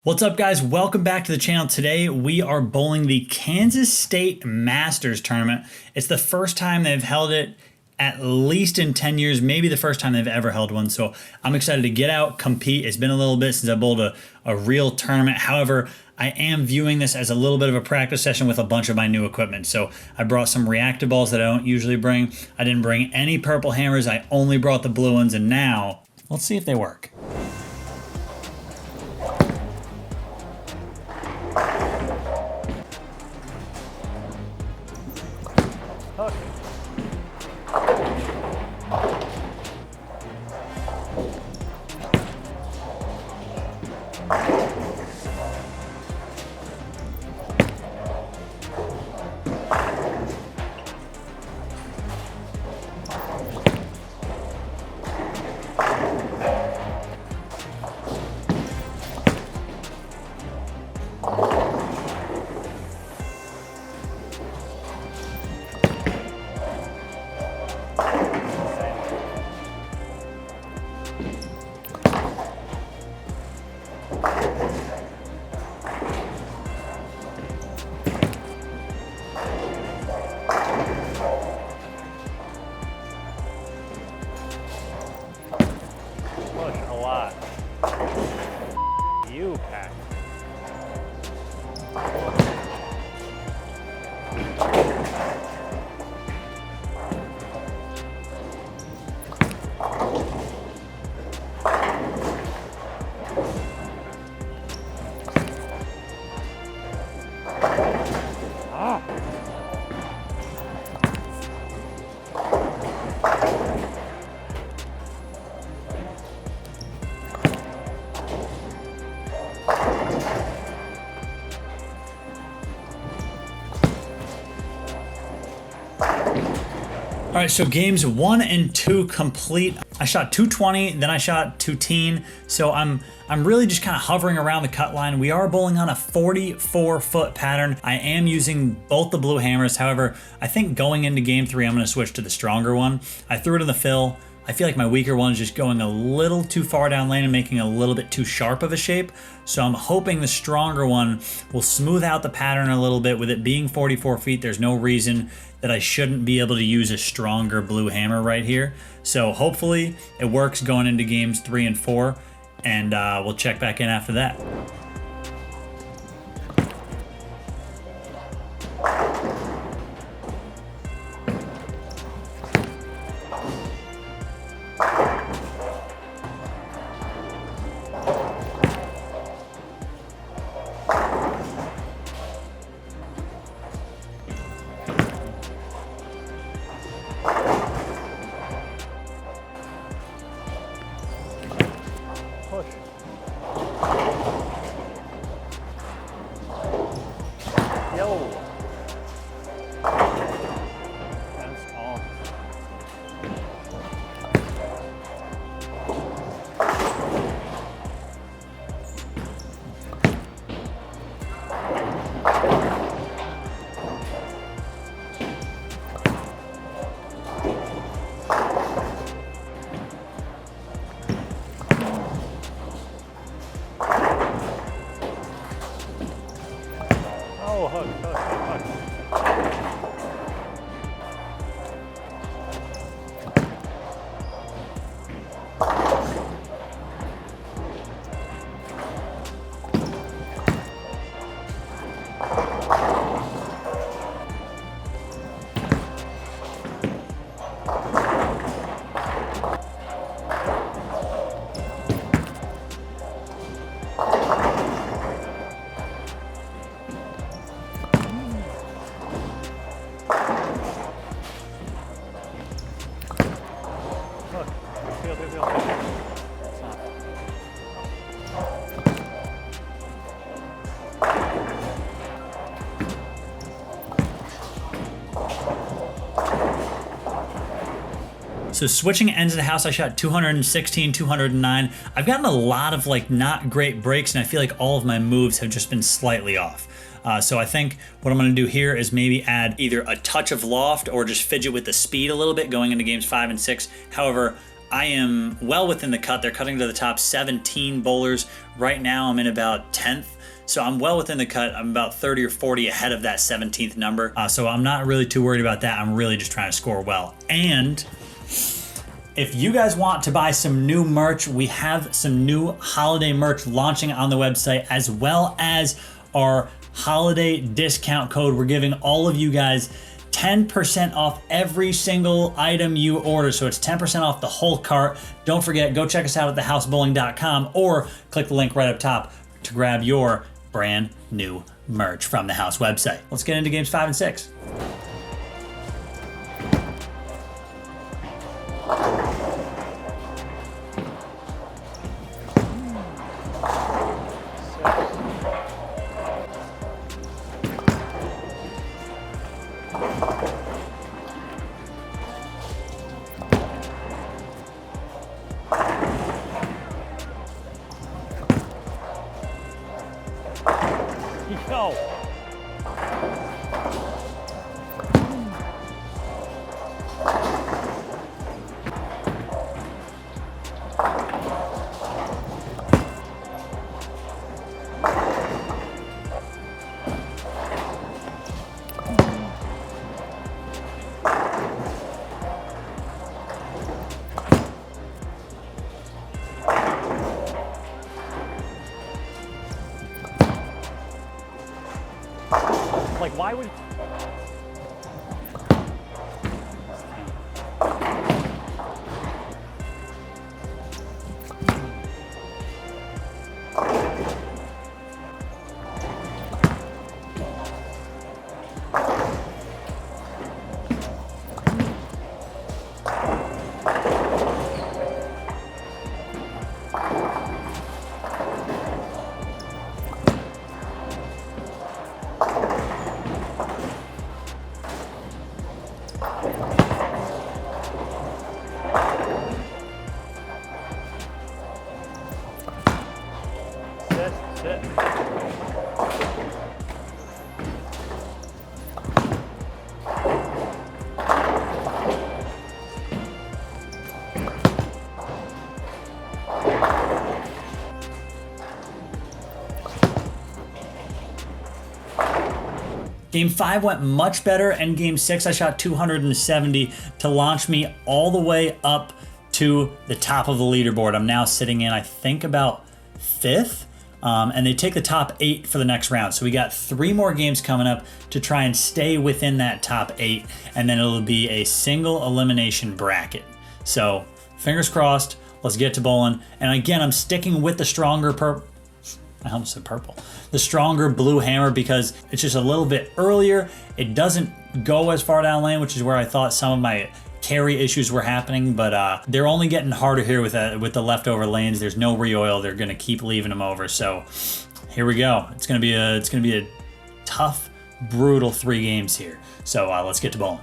What's up, guys? Welcome back to the channel. Today we are bowling the Kansas State Masters tournament. It's the first time they've held it at least in 10 years, maybe the first time they've ever held one. So I'm excited to get out, compete. It's been a little bit since I bowled a real tournament. However, I am viewing this as a little bit of a practice session with a bunch of my new equipment. So I brought some reactive balls that I don't usually bring. I didn't bring any purple hammers. I only brought the blue ones, and now let's see if they work. You, Packy. All right, so games 1 and 2 complete. I shot 220, then I shot 210. So I'm really just kind of hovering around the cut line. We are bowling on a 44-foot pattern. I am using both the blue hammers. However, I think going into game 3, I'm going to switch to the stronger one. I threw it in the fill. I feel like my weaker one is just going a little too far down lane and making a little bit too sharp of a shape. So I'm hoping the stronger one will smooth out the pattern a little bit. With it being 44 feet, there's no reason that I shouldn't be able to use a stronger blue hammer right here. So hopefully it works going into games 3 and 4, and we'll check back in after that. So switching ends of the house, I shot 216, 209. I've gotten a lot of not great breaks, and I feel like all of my moves have just been slightly off. So I think what I'm going to do here is maybe add either a touch of loft or just fidget with the speed a little bit going into games 5 and 6. However, I am well within the cut. They're cutting to the top 17 bowlers. Right now I'm in about 10th. So I'm well within the cut. I'm about 30 or 40 ahead of that 17th number. So I'm not really too worried about that. I'm really just trying to score well. And if you guys want to buy some new merch, we have some new holiday merch launching on the website, as well as our holiday discount code. We're giving all of you guys 10% off every single item you order. So it's 10% off the whole cart. Don't forget, go check us out at thehousebowling.com or click the link right up top to grab your brand new merch from the house website. Let's get into games 5 and 6. Go. Like, why would... Sit. Game 5 went much better, and Game 6 I shot 270 to launch me all the way up to the top of the leaderboard. I'm now sitting in, I think, about 5th. And they take the top 8 for the next round. So we got 3 more games coming up to try and stay within that top 8, and then it'll be a single elimination bracket. So fingers crossed, let's get to bowling. And again, I'm sticking with the stronger I almost said purple. The stronger blue hammer because it's just a little bit earlier. It doesn't go as far down lane, which is where I thought some of my carry issues were happening, but they're only getting harder here with the leftover lanes. There's no re-oil. They're gonna keep leaving them over. So here we go. It's gonna be a tough, brutal 3 games here. So let's get to bowling.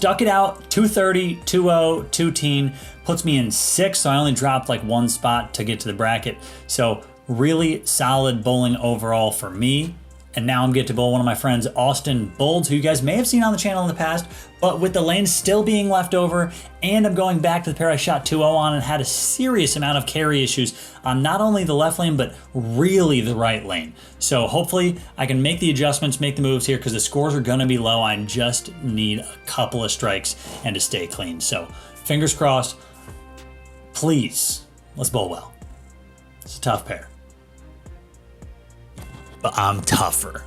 stuck it out, 230, 2-0, 2-teen, puts me in 6th, so I only dropped like 1 spot to get to the bracket. So really solid bowling overall for me. And now I'm getting to bowl one of my friends, Austin Bolds, who you guys may have seen on the channel in the past, but with the lanes still being left over, and I'm going back to the pair I shot 2-0 on and had a serious amount of carry issues on not only the left lane, but really the right lane. So hopefully I can make the adjustments, make the moves here, because the scores are gonna be low. I just need a couple of strikes and to stay clean. So fingers crossed, please, let's bowl well. It's a tough pair, but I'm tougher.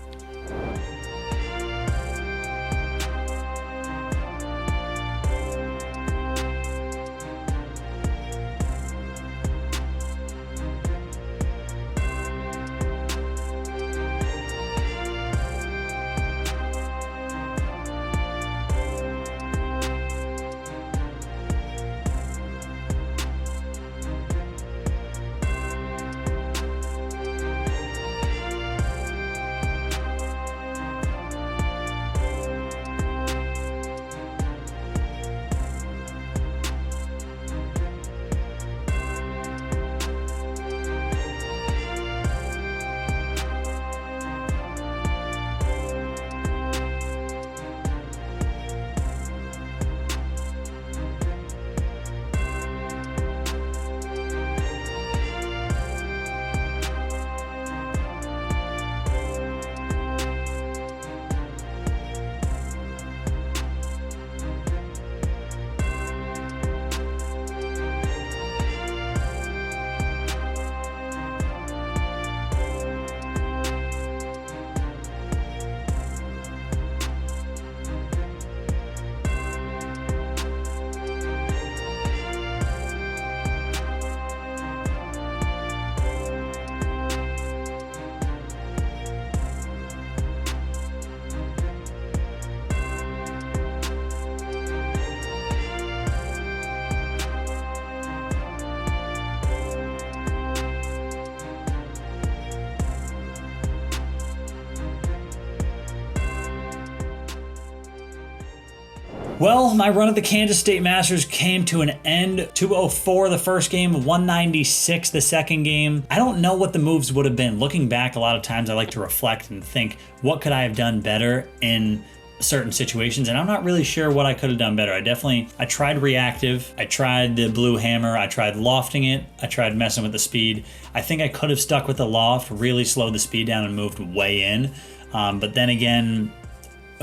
Well, my run at the Kansas State Masters came to an end. 204 the first game, 196 the second game. I don't know what the moves would have been. Looking back, a lot of times I like to reflect and think, what could I have done better in certain situations? And I'm not really sure what I could have done better. I tried reactive, I tried the blue hammer, I tried lofting it, I tried messing with the speed. I think I could have stuck with the loft, really slowed the speed down and moved way in. But then again,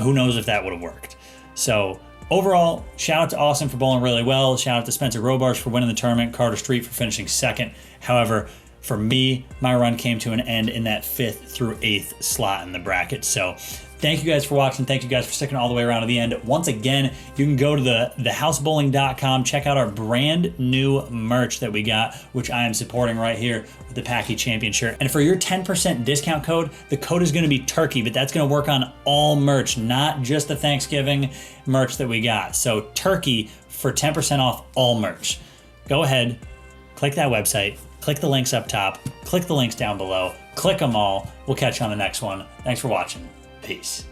who knows if that would have worked. So overall, shout out to Austin for bowling really well. Shout out to Spencer Robarch for winning the tournament, Carter Street for finishing second. However, for me, my run came to an end in that 5th through 8th slot in the bracket. So thank you guys for watching. Thank you guys for sticking all the way around to the end. Once again, you can go to thehousebowling.com, check out our brand new merch that we got, which I am supporting right here with the Packy Champion shirt. And for your 10% discount code, the code is gonna be Turkey, but that's gonna work on all merch, not just the Thanksgiving merch that we got. So Turkey for 10% off all merch. Go ahead, click that website, click the links up top, click the links down below, click them all. We'll catch you on the next one. Thanks for watching. Peace.